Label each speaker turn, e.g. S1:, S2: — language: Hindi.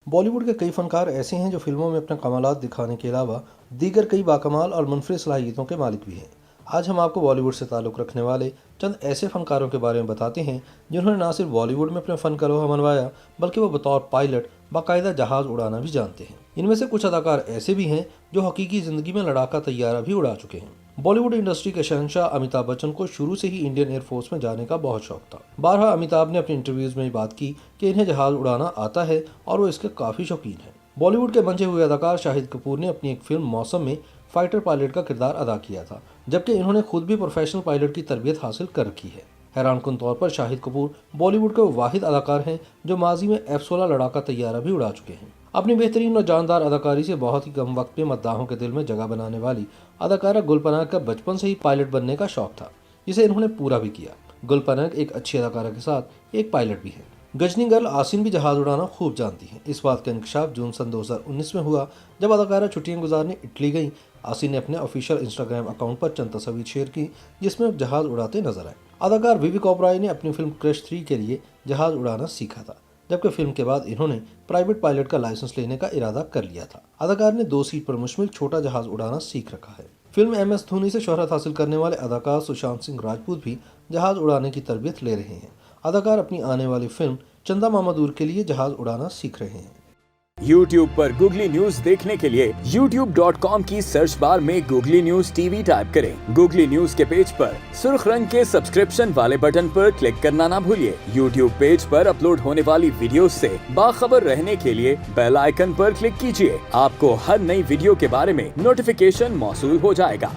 S1: बॉलीवुड के कई फनकार ऐसे हैं जो फिल्मों में अपने कमालात दिखाने के अलावा दीगर कई बाकमाल और मुनफरिद सलाहियतों के मालिक भी हैं। आज हम आपको बॉलीवुड से ताल्लुक़ रखने वाले चंद ऐसे फनकारों के बारे में बताते हैं जिन्होंने न सिर्फ बॉलीवुड में अपने फ़न का लोहा मनवाया बल्कि वो बतौर पायलट बाकायदा जहाज़ उड़ाना भी जानते हैं। इनमें से कुछ अदाकार ऐसे भी हैं जो हकीकी ज़िंदगी में लड़ाका तैयारा भी उड़ा चुके हैं। बॉलीवुड इंडस्ट्री के शहंशाह अमिताभ बच्चन को शुरू से ही इंडियन एयरफोर्स में जाने का बहुत शौक था। बारहा अमिताभ ने अपने इंटरव्यूज में बात की कि इन्हें जहाज उड़ाना आता है और वो इसके काफ़ी शौकीन हैं। बॉलीवुड के मंझे हुए अदाकार शाहिद कपूर ने अपनी एक फिल्म मौसम में फाइटर पायलट का किरदार अदा किया था, जबकि इन्होंने खुद भी प्रोफेशनल पायलट की तरबियत हासिल कर रखी है। हैरानकुन तौर पर शाहिद कपूर बॉलीवुड के वाहिद अदाकार हैं जो माजी में F-16 लड़ाका तैयारा भी उड़ा चुके हैं। अपनी बेहतरीन और जानदार अदाकारी से बहुत ही कम वक्त में मद्दाहों के दिल में जगह बनाने वाली अदाकारा गुल पनाग का बचपन से ही पायलट बनने का शौक था, जिसे इन्होंने पूरा भी किया। गुल पनाग एक अच्छी अदाकारा के साथ एक पायलट भी है। गजनी गर्ल आसिन भी जहाज उड़ाना खूब जानती हैं। इस बात का इंकशाफ जून सन 2019 में हुआ जब अदाकारा छुट्टियां गुजारने इटली गई। आसिन ने अपने ऑफिशियल इंस्टाग्राम अकाउंट पर चंद तस्वीर शेयर की जिसमें वो जहाज उड़ाते नजर आए। अदाकार विवेक ओबराय ने अपनी फिल्म क्रश 3 के लिए जहाज उड़ाना सीखा था, जबकि फिल्म के बाद इन्होंने प्राइवेट पायलट का लाइसेंस लेने का इरादा कर लिया था। अदाकार ने 2 सीट पर मुश्तमिल छोटा जहाज उड़ाना सीख रखा है। फिल्म MS धोनी से शोहरत हासिल करने वाले अदाकार सुशांत सिंह राजपूत भी जहाज उड़ाने की तरबियत ले रहे हैं। अदाकार अपनी आने वाली फिल्म चंदा मामा दूर के लिए जहाज उड़ाना सीख रहे हैं।
S2: YouTube पर गूगली न्यूज देखने के लिए youtube.com की सर्च बार में गूगली न्यूज TV टाइप करें। गूगली न्यूज के पेज पर सुर्ख रंग के सब्सक्रिप्शन वाले बटन पर क्लिक करना ना भूलिए। YouTube पेज पर अपलोड होने वाली वीडियोस से बाखबर रहने के लिए बेल आइकन पर क्लिक कीजिए। आपको हर नई वीडियो के बारे में नोटिफिकेशन मौसूल हो जाएगा।